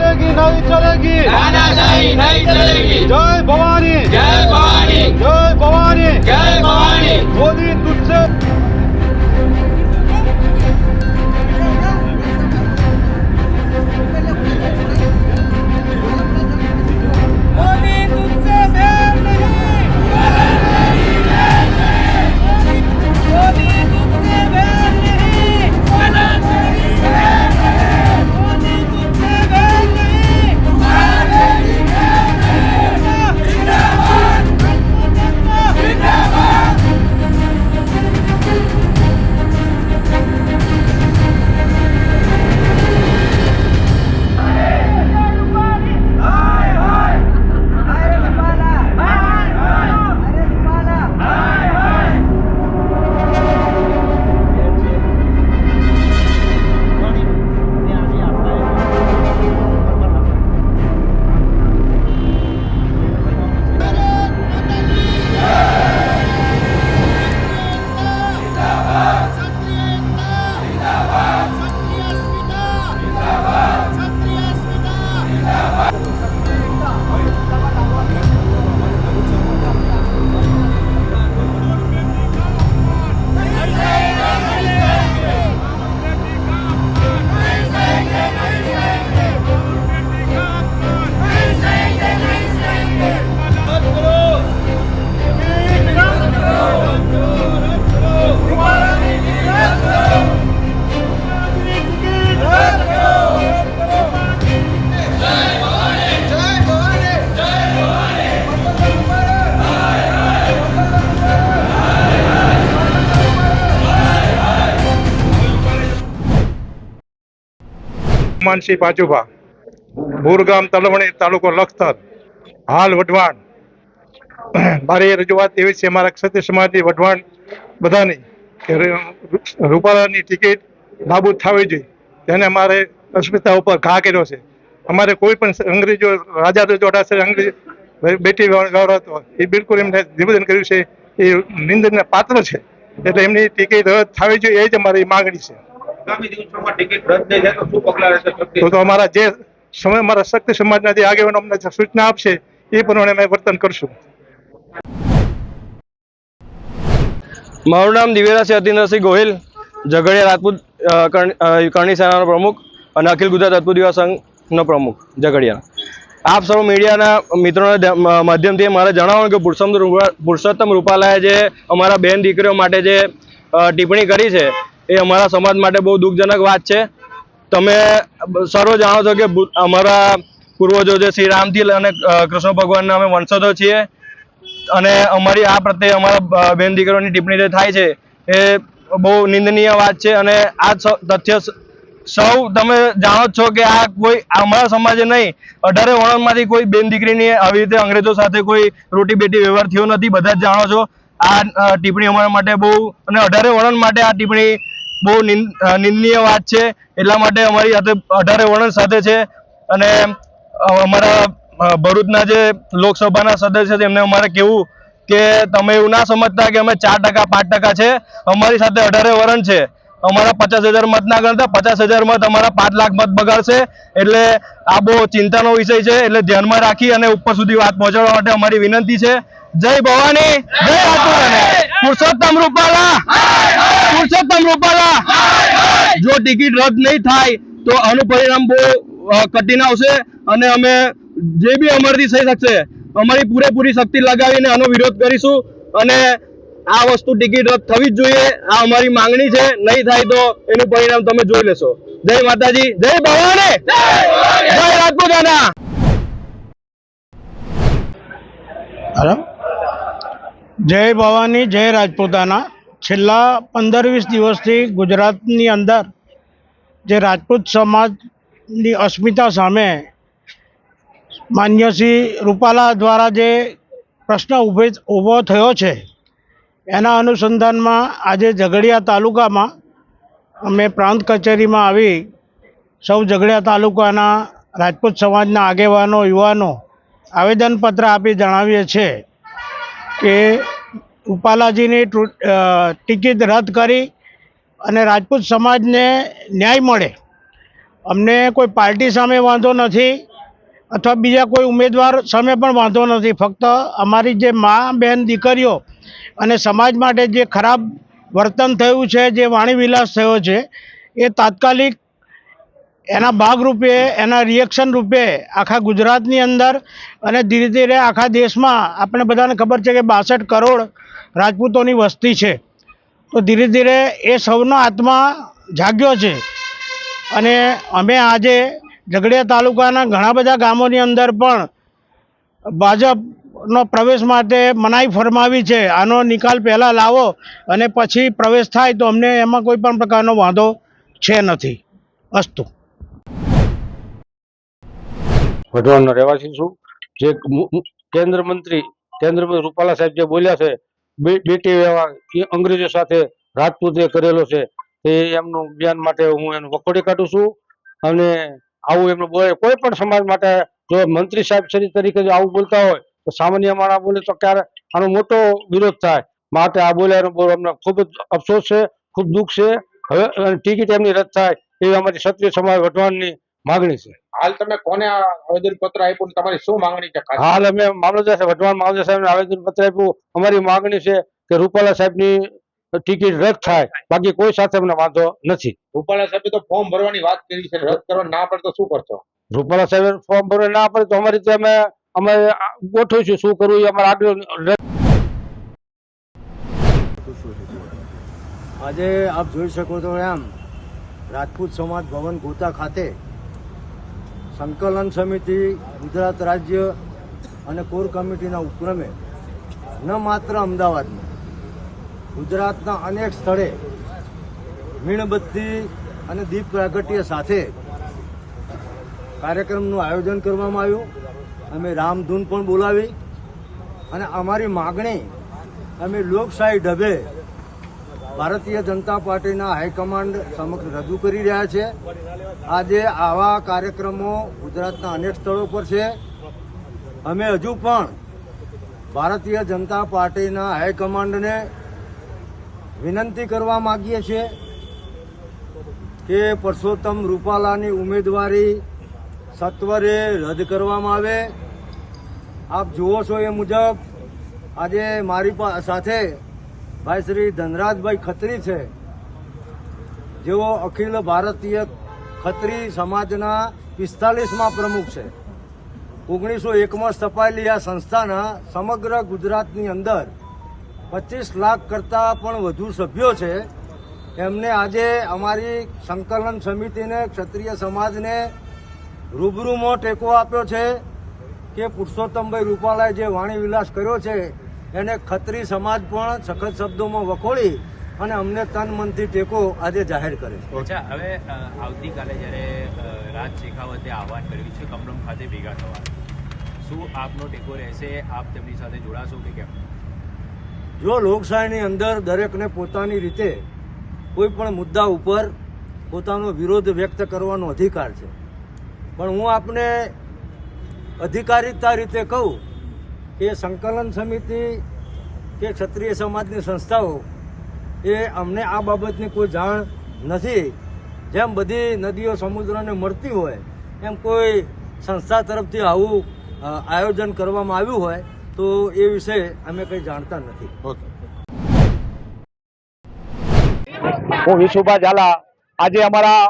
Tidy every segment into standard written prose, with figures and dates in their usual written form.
चलेगी नहीं चलेगी, तानाशाही नहीं चलेगी। जय भवानी, जय भवानी, जय भवानी, जय भवानी। मोदी तुझसे मोदी तुझसे बैर नहीं, मोदी तुझसे बैर नहीं, मोदी तुझसे बैर नहीं। जिंदाबाद, जिंदाबाद। માનસી પાચુભા, ભૂરગામ તલવણી, તાલુકો લખતર, હાલ વઢવાણ. મારી રજૂઆત એવી છે મારા ક્ષત્રિય સમાજની વઢવાણ બધાની કે રૂપાલાની ટિકિટ નાબૂદ થવી જોઈએ. તેને અમારે અસ્મિતા ઉપર ઘા કર્યો છે. અમારે કોઈ પણ અંગ્રેજો રાજા રજવાડા અંગ્રેજ બેટી ગૌરવતો એ બિલકુલ એમને નિવેદન કર્યું છે એ નિંદનને પાત્ર છે. એટલે એમની ટિકિટ રદ થવી જોઈએ એ જ અમારી માગણી છે. આગામી દિવસોમાં ટિકિટ રદ થઈ જાય તો શું પગલાં લેશે? તો અમારા જે સમય અમારા શક્તિ સમાજના જે આગેવાનો અમને સૂચના આપશે એ પ્રમાણે અમે વર્તન કરશું. મારું નામ દિવ્યરાજ અતિન્દ્રસિંહ ગોહિલ, ઝઘડિયા રાજપૂત કરણી સેનાનો પ્રમુખ અને અખિલ ગુજરાત રાજપૂત યુવા સંઘનો પ્રમુખ ઝઘડિયા. આપ સૌ મીડિયાના મિત્રોના માધ્યમથી મારે જણાવવાનું કે પુરુષોત્તમ રૂપાલાએ જે અમારા બહેન દીકરીઓ માટે જે ટિપ્પણી કરી છે એ અમારા સમાજ માટે બહુ દુઃખજનક વાત છે. તમે સર્વ જાણો છો કે અમારા પૂર્વજો જે શ્રી રામથી અને કૃષ્ણ ભગવાનના અમે વંશજો છીએ અને અમારી આ પ્રત્યે અમારા બેન દીકરીઓની ટિપ્પણી જે થાય છે એ બહુ નિંદનીય વાત છે. અને આ તથ્ય સૌ તમે જાણો જ છો કે આ કોઈ અમારા સમાજે નહીં 18 વર્ણમાંથી કોઈ બેન દીકરીની આવી રીતે અંગ્રેજો સાથે કોઈ રોટી બેટી વ્યવહાર થયો નથી. બધા જ જાણો છો. આ ટિપ્પણી અમારા માટે બહુ અને 18 વર્ણ માટે આ ટિપ્પણી બહુ નિંદનીય વાત છે. એટલા માટે અમારી સાથે 18 વર્ણ સાથે છે. અને અમારા ભરૂચના જે લોકસભાના સદસ્ય છે એમને અમારે કહેવું કે તમે એવું ના સમજતા કે અમે 4% 5% છે. અમારી સાથે 18 વર્ણ છે. અમારા 50,000 મત ના ગણતા 50,000 મત અમારા 5 લાખ મત બગાડશે. એટલે આ બહુ ચિંતાનો વિષય છે. એટલે ધ્યાનમાં રાખી અને ઉપર સુધી વાત પહોંચાડવા માટે અમારી વિનંતી છે. જય ભવાની, જય રાજપૂત, પુરુષોત્તમ રૂપાલા, પુરુષોત્તમ રૂપાલા. જો ટિકિટ રદ નહીં થાય તો આનું પરિણામ બહુ કઠિન આવશે અને અમે જે બી અમારાથી થઈ શકશે અમારી પૂરેપૂરી શક્તિ લગાવીને આનો વિરોધ કરીશું. અને આ વસ્તુ ટિકિટ રદ થવી જ જોઈએ. આ અમારી માંગણી છે. નહીં થાય તો એનું પરિણામ તમે જોઈ લેશો. જય માતાજી, જય ભવાની, જય રાજપૂતાના. જય ભવાની, જય રાજપૂતાના. છેલ્લા 15-20 દિવસથી ગુજરાતની અંદર જે રાજપૂત સમાજની અસ્મિતા સામે માન્ય શ્રી રૂપાલા દ્વારા જે પ્રશ્ન ઊભો થયો છે એના અનુસંધાનમાં આજે ઝઘડિયા તાલુકામાં અમે પ્રાંત કચેરીમાં આવી સૌ ઝઘડિયા તાલુકાના રાજપૂત સમાજના આગેવાનો યુવાનો આવેદનપત્ર આપી જણાવીએ છીએ કે રૂપાલાજીની ટિકિટ રદ કરી અને રાજપૂત સમાજને ન્યાય મળે અમને કોઈ પાર્ટી સામે વાંધો નથી અથવા બીજા કોઈ ઉમેદવાર સામે પણ વાંધો નથી. ફક્ત અમારી જે મા બહેન દીકરીઓ અને સમાજ માટે જે ખરાબ વર્તન થયું છે, જે વાણીવિલાસ થયો છે, એ તાત્કાલિક એના ભાગરૂપે, એના રિએક્શન રૂપે આખા ગુજરાતની અંદર અને ધીરે ધીરે આખા દેશમાં આપણે બધાને ખબર છે કે 62 કરોડ રાજપૂતોની વસ્તી છે. તો ધીરે ધીરે એ સૌનો આત્મા જાગ્યો છે અને અમે આજે ઝઘડિયા તાલુકાના ઘણા બધા ગામોની અંદર પણ ભાજપનો પ્રવેશ માટે મનાઈ ફરમાવી છે. આનો નિકાલ પહેલાં લાવો અને પછી પ્રવેશ થાય તો અમને એમાં કોઈ પણ પ્રકારનો વાંધો છે નથી. અસ્તુ. વઢવાણનો રહેવાસી છું. જે કેન્દ્રમંત્રી રૂપાલા સાહેબ જે બોલ્યા છે, બેટી વ્યવહાર એ અંગ્રેજો સાથે રાજપૂતે કરેલો છે, તે એમનું જ્ઞાન માટે હું એનું વખોડી કાઢું છું. અને આવું એમનું બોલે કોઈ પણ સમાજ માટે જો મંત્રી સાહેબ શ્રી તરીકે જો આવું બોલતા હોય તો સામાન્ય માણસ બોલે તો ક્યારે આનો મોટો વિરોધ થાય. માટે આ બોલ્યાનો બહુ અમને ખૂબ જ અફસોસ છે, ખૂબ દુઃખ છે. હવે ટિકિટ એમની રદ થાય એવી અમારી ક્ષત્રિય સમાજ વઢવાણની માગણી છે. હાલ તમે કોને આ આવેદન પત્ર આપ્યું? તમારી શું માંગણી છે? હાલ અમે મામલતદાર વઢવાણ મામલતદાર સાહેબને આવેદન પત્ર આપ્યું. અમારી માગણી છે કે રૂપાલા સાહેબની ટિકિટ રદ થાય, બાકી કોઈ સાથે અમને વાંધો નથી. રૂપાલા સાહેબે તો ફોર્મ ભરવાની વાત કરી છે, રદ કરવા ના પડે તો શું કરશો? રૂપાલા સાહેબ ફોર્મ ભરવા ના પડે તો અમારી રીતે અમે ગોઠવીશું શું કરવું એ અમારા આગળ. આજે આપ જોઈ શકો છો એમ રાજપૂત સમાજ ભવન ગોતા ખાતે સંકલન સમિતિ ગુજરાત રાજ્ય અને કોર કમિટીના ઉપક્રમે ન માત્ર અમદાવાદમાં, ગુજરાતના અનેક સ્થળે મીણબત્તી અને દીપ પ્રાગટ્ય સાથે કાર્યક્રમનું આયોજન કરવામાં આવ્યું. અમે રામધૂન પણ બોલાવી અને અમારી માગણી અમે લોકશાહી ઢબે ભારતીય જનતા પાર્ટીના હાઈકમાન્ડ સમક્ષ રજૂ કરી રહ્યા છે. આજે આવા કાર્યક્રમો ગુજરાતના અનેક સ્થળો પર છે. અમે હજુ પણ ભારતીય જનતા પાર્ટીના હાઈકમાન્ડને વિનંતી કરવા માગીએ છીએ કે પરસોત્તમ રૂપાલાની ઉમેદવારી સત્વરે રદ કરવામાં આવે. આપ જુઓ છો એ મુજબ આજે મારી સાથે ભાઈ શ્રી ધનરાજભાઈ ખત્રી છે, જેઓ અખિલ ભારતીય ખત્રી સમાજના 45મા પ્રમુખ છે. 1901માં સ્થપાયેલી આ સંસ્થાના સમગ્ર ગુજરાતની અંદર 25 લાખ કરતાં પણ વધુ સભ્યો છે. એમને આજે અમારી સંકલન સમિતિને, ક્ષત્રિય સમાજને રૂબરૂમાં ટેકો આપ્યો છે કે પુરુષોત્તમભાઈ રૂપાલાએ જે વાણી વિલાસ કર્યો છે એને ખત્રી સમાજ પણ સખત શબ્દોમાં વખોડી અને અમને તન મનથી ટેકો આજે જાહેર કરે છે. અચ્છા, હવે આવતીકાલે જ્યારે રાજ શેખાવતે આહવાન કર્યું છે કમલમ ખાતે ભેગા થવા, શું આપનો ટેકો રહેશે? આપ તેમની સાથે જોડાશો કે કેમ? જો લોકશાહીની અંદર દરેકને પોતાની રીતે કોઈ પણ મુદ્દા ઉપર પોતાનો વિરોધ વ્યક્ત કરવાનો અધિકાર છે, પણ હું આપને અધિકારીતા રીતે કહું કે સંકલન સમિતિ કે ક્ષત્રિય સમાજની સંસ્થાઓ એ અમને આ બાબતની કોઈ જાણ નથી. જેમ બધી નદીઓ સમુદ્રને મળતી હોય એમ કોઈ સંસ્થા તરફથી આવું આયોજન કરવામાં આવ્યું હોય તો એ વિશે અમે કંઈ જાણતા નથી. હું વિશુભા ઝાલા. આજે અમારા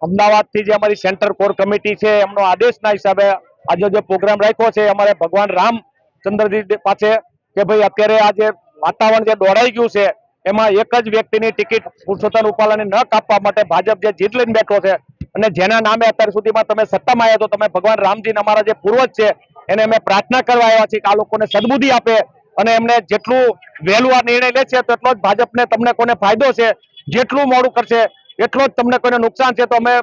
અમદાવાદથી જે અમારી સેન્ટર કોર કમિટી છે એમનો આદેશના હિસાબે આજે જે પ્રોગ્રામ રાખ્યો છે અમારે ભગવાન રામચંદ્રજી પાસે કે ભાઈ અત્યારે આ જે વાતાવરણ જે દોડાઈ ગયું છે એમાં એક જ વ્યક્તિની ટિકિટ પુરુષોત્તમ રૂપાલાને ન કાપવા માટે ભાજપ જે જીત લઈને બેઠો છે અને જેના નામે અત્યાર સુધીમાં તમે સત્તામાં આવ્યા તો તમે ભગવાન રામજીને અમારા જે પૂર્વજ છે એને અમે પ્રાર્થના કરવા આવ્યા છીએ કે આ લોકોને સદબુદ્ધિ આપે અને એમને જેટલું વહેલું આ નિર્ણય લે છે તેટલો જ ભાજપને તમને કોને ફાયદો છે, જેટલું મોડું કરશે એટલો જ તમને કોઈને નુકસાન છે. તો અમે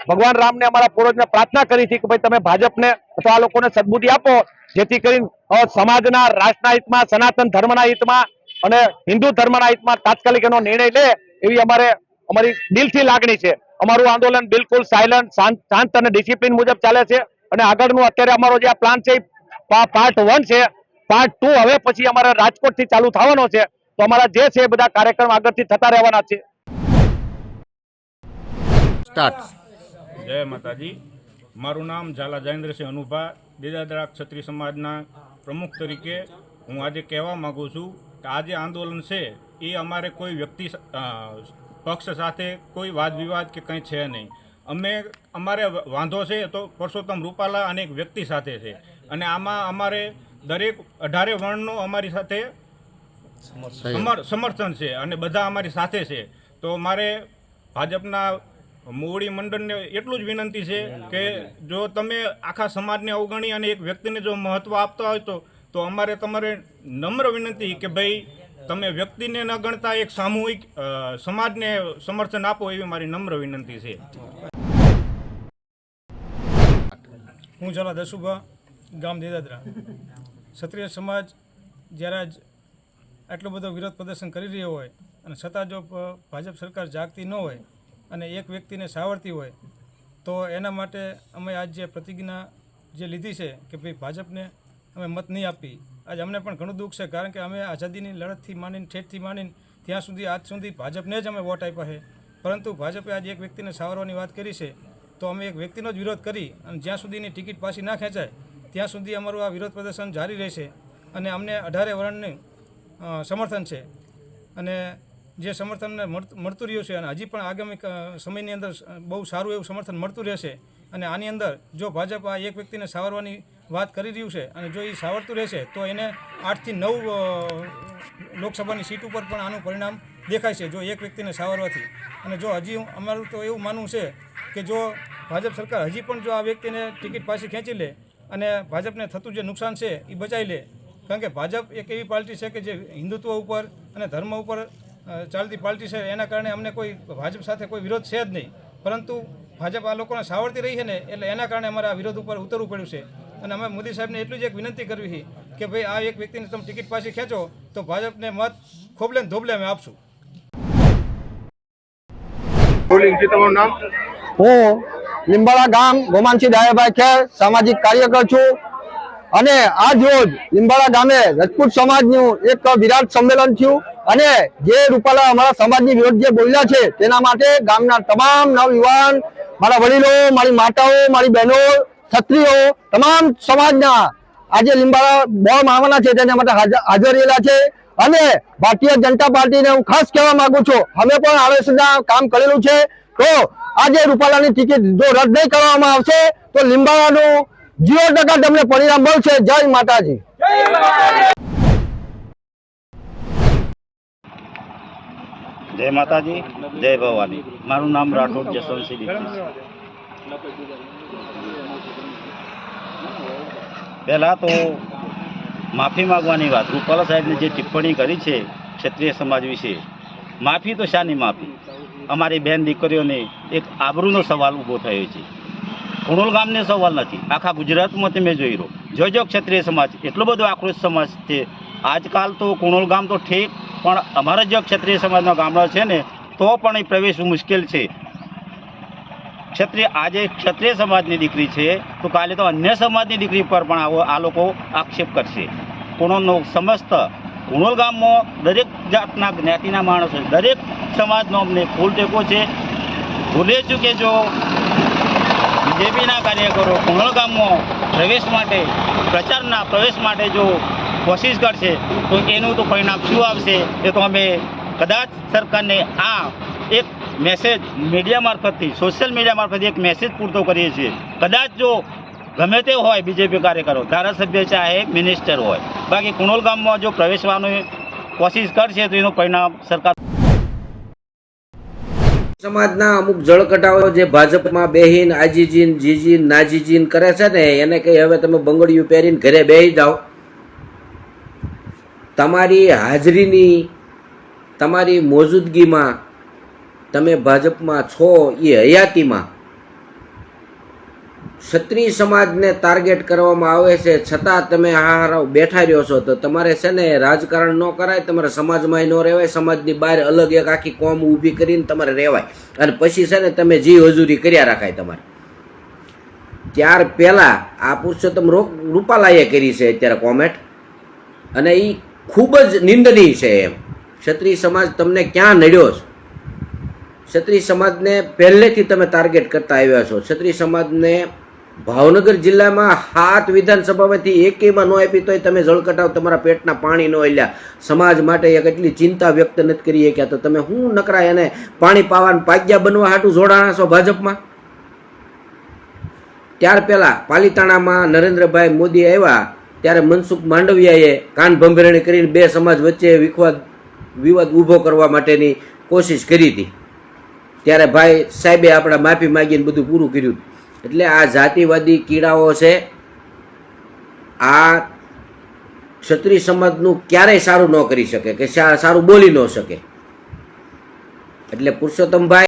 ભગવાન રામને અમારા પૂર્વજને પ્રાર્થના કરી હતી કે ભાઈ તમે ભાજપને અથવા આ લોકોને સદબુદ્ધિ આપો જેથી કરીને સમાજના, રાષ્ટ્રના હિતમાં, સનાતન ધર્મના હિતમાં અને હિન્દુ ધર્મના હિતમાં તાત્કાલિક એનો નિર્ણય લે એવી અમારી દિલથી લાગણી છે. અમારું આંદોલન બિલકુલ સાયલન્ટ, શાંત અને ડિસિપ્લિન મુજબ ચાલે છે અને આગળનું અત્યારે અમારો જે આ પ્લાન છે પાર્ટ 1 છે. પાર્ટ 2 હવે પછી અમારા રાજકોટથી ચાલુ થવાનો છે. તો અમારા જે છે બધા કાર્યક્રમ આગળથી થતા રહેવાના છે. જય માતાજી. મારું નામ ઝાલા જયેન્દ્રસિંહ અનુભા, દેદાદરા ક્ષત્રિય સમાજના પ્રમુખ તરીકે હું આજે કહેવા માગું છું કે આ જે આંદોલન છે એ અમારે કોઈ વ્યક્તિ પક્ષ સાથે કોઈ વાદ વિવાદ કે કંઈ છે નહીં. અમારે વાંધો છે તો પરસોત્તમ રૂપાલા અને એક વ્યક્તિ સાથે છે, અને આમાં અમારે દરેક 18 વર્ણનો અમારી સાથે સમર્થન છે અને બધા અમારી સાથે છે. તો મારે ભાજપના મોવડી મંડળને એટલું જ વિનંતી છે કે જો તમે આખા સમાજને અવગણી અને એક વ્યક્તિને જો મહત્ત્વ આપતા હોય તો અમારે તમારે નમ્ર વિનંતી કે ભાઈ તમે વ્યક્તિને ન ગણતા એક સામૂહિક સમાજને સમર્થન આપો, એવી મારી નમ્ર વિનંતી છે. હું ઝાલા દસુભા, ગામ દેદાદરા. ક્ષત્રિય સમાજ જ્યારે આજ આટલો બધો વિરોધ પ્રદર્શન કરી રહ્યો હોય અને છતાં જો ભાજપ સરકાર જાગતી ન હોય અને એક વ્યક્તિને સાવરતી હોય તો એના માટે અમે આજ જે પ્રતિજ્ઞા જે લીધી છે કે ભાઈ ભાજપને અમે મત નહીં આપી. આજ અમને પણ ઘણું દુઃખ છે, કારણ કે અમે આઝાદીની લડતથી માંડીને ઠેઠથી માંડીને ત્યાં સુધી આજ સુધી ભાજપને જ અમે વોટ આપ્યા છે. પરંતુ ભાજપે આજે એક વ્યક્તિને સાવરવાની વાત કરી છે તો અમે એક વ્યક્તિનો જ વિરોધ કરી અને જ્યાં સુધીની ટિકિટ પાછી ના ખેંચાય ત્યાં સુધી અમારું આ વિરોધ પ્રદર્શન જારી રહેશે. અને અમને 18 વર્ણનું સમર્થન છે અને જે સમર્થન મળતું રહ્યું છે અને હજી પણ આગામી સમયની અંદર બહુ સારું એવું સમર્થન મળતું રહેશે. અને આની અંદર જો ભાજપ આ એક વ્યક્તિને સાવરવાની વાત કરી રહ્યું છે અને જો એ સાવરતું રહેશે તો એને 8 થી 9 લોકસભાની સીટ ઉપર પણ આનું પરિણામ દેખાય છે, જો એક વ્યક્તિને સાવરવાથી. અને જો હજી અમારું તો એવું માનવું છે કે જો ભાજપ સરકાર હજી પણ જો આ વ્યક્તિને ટિકિટ પાછી ખેંચી લે અને ભાજપને થતું જે નુકસાન છે એ બચાવી લે, કારણ કે ભાજપ એક એવી પાર્ટી છે કે જે હિન્દુત્વ ઉપર અને ધર્મ ઉપર ચાલતી પાર્ટી છે. એના કારણે અમને કોઈ ભાજપ સાથે કોઈ વિરોધ છે જ નહીં, પરંતુ ભાજપ આ લોકોને સાવરતી રહી છે ને એટલે એના કારણે અમારે આ વિરોધ ઉપર ઉતરવું પડ્યું છે. અને અમે મોદી સાહેબને એટલું જ એક વિનંતી કરવી છે કે ભાઈ આ એક વ્યક્તિને તમે ટિકિટ પાછી ખેંચો તો ભાજપને મત ખોબલે ને ધોબલે અમે આપશું. હું લીંબાળા ગામ ગોમાનસિંહ ડાયાભાઈ ખેર સામાજિક કાર્યકર છું અને આજ રોજ લીંબાળા ગામે રજપૂત સમાજનું એક વિરાટ સંમેલન થયું અને જે રૂપાલા અમારા સમાજની વિરુદ્ધ જે બોલ્યા છે તેના માટે ગામના તમામ નવયુવાન, મારા વડીલો, મારી માતાઓ, મારી બહેનો, ક્ષત્રિયો, તમામ સમાજના આજે લીંબાળા બોળ મારવાના છે તેના માટે હાજર રહેલા છે. અને ભારતીય જનતા પાર્ટીને હું ખાસ કહેવા માંગુ છું, અમે પણ આરએસએસના કામ કરેલું છે, તો આજે રૂપાલાની ટિકિટ જો રદ નહીં કરવામાં આવશે તો લીંબાળાનું 0% તમને પરિણામ મળશે. જય માતાજી. જય માતાજી, જય ભવાની. મારું નામ રાઠોડ જસવંતસિંહ દીક્ષિત છે. પહેલાં તો માફી માગવાની વાત, રૂપાલા સાહેબને જે ટિપ્પણી કરી છે ક્ષત્રિય સમાજ વિશે, માફી તો શાની માફી? અમારી બહેન દીકરીઓને એક આબરૂનો સવાલ ઊભો થયો છે. કુણોલ ગામને સવાલ નથી, આખા ગુજરાતમાં તમે જોઈ રહો. જો ક્ષત્રિય સમાજ એટલો બધો આક્રોશ સમાજ છે. આજકાલ તો કુણોલ ગામ તો ઠીક, પણ અમારા જે ક્ષત્રિય સમાજના ગામડા છે ને તો પણ એ પ્રવેશવું મુશ્કેલ છે. આજે ક્ષત્રિય સમાજની દીકરી છે તો કાલે તો અન્ય સમાજની દીકરી પર પણ આ લોકો આક્ષેપ કરશે. કુણોલનો સમસ્ત કુણોલ ગામમાં દરેક જાતના જ્ઞાતિના માણસો, દરેક સમાજનો અમને ફૂલ ટેકો છે. ભૂલે છું કે જો બીજેપીના કાર્યકરો કુણોલ ગામમાં પ્રવેશ માટે જો કોશિશ કરશે તો એનું તો પરિણામ શું આવશે એ તો અમે કદાચ સરકારને આ એક મેસેજ મીડિયા મારફતથી, સોશિયલ મીડિયા મારફતથી એક મેસેજ પૂરતો કરીએ છીએ. કદાચ જો ગમે તે હોય બીજેપી કાર્યકરો, ધારાસભ્ય ચાહે મિનિસ્ટર હોય, બાકી કુણોલ ગામમાં જો પ્રવેશવાની કોશિશ કરશે તો એનું પરિણામ સરકાર. સમાજના અમુક જળકટાઓ જે ભાજપમાં બેહીન આજીજીન જીજીન નાજીજીન કરે છે ને એને કહી હવે તમે બંગડીયું પહેરીને ઘરે બેસી જાઓ. તમારી હાજરીની, તમારી મોજૂદગીમાં તમે ભાજપમાં છો એ હયાતીમાં ક્ષત્રિય સમાજને ટાર્ગેટ કરવામાં આવે છે, છતાં તમે હારાવ બેઠા રહ્યો છો. તો તમારે છે ને રાજકારણ ન કરાય, તમારે સમાજમાં ન રહેવાય, સમાજની બહાર અલગ એક આખી કોમ ઊભી કરીને તમારે રહેવાય અને પછી છે ને તમે જી હજુરી કર્યા રાખાય તમારે. ત્યાર પહેલાં આ પુરુષોત્તમ રૂપાલાએ કરી છે અત્યારે કોમેન્ટ, અને એ ખૂબ જ નિંદનીય છે. એમ ક્ષત્રિય સમાજ તમને ક્યાં નડ્યો છે? ક્ષત્રિય સમાજને પહેલેથી તમે ટાર્ગેટ કરતા આવ્યા છો. ક્ષત્રિય સમાજને ભાવનગર જિલ્લામાં 7 વિધાનસભામાંથી એકેયમાં ન આપી તોય તમે જળકટાવ તમારા પેટના પાણી ન હલ્યા. સમાજ માટે એક એટલી ચિંતા વ્યક્ત નથી કરી શક્યા તો તમે શું નકરા એને પાણી પાવાના પાગ્યા બનવા હાટું જોડાણા છો ભાજપમાં? ત્યાર પહેલા પાલિતાણામાં નરેન્દ્રભાઈ મોદી આવ્યા ત્યારે મનસુખ માંડવિયાએ કાન ભંભેરણી કરીને બે સમાજ વચ્ચે વિવાદ ઊભો કરવા માટેની કોશિશ કરી હતી. ત્યારે ભાઈ સાહેબે આપણા માફી માગીને બધું પૂરું કર્યું. એટલે આ જાતિવાદી કીડાઓ છે, આ ક્ષત્રિય સમાજનું ક્યારેય સારું ન કરી શકે કે સારું બોલી ન શકે. એટલે પુરુષોત્તમભાઈ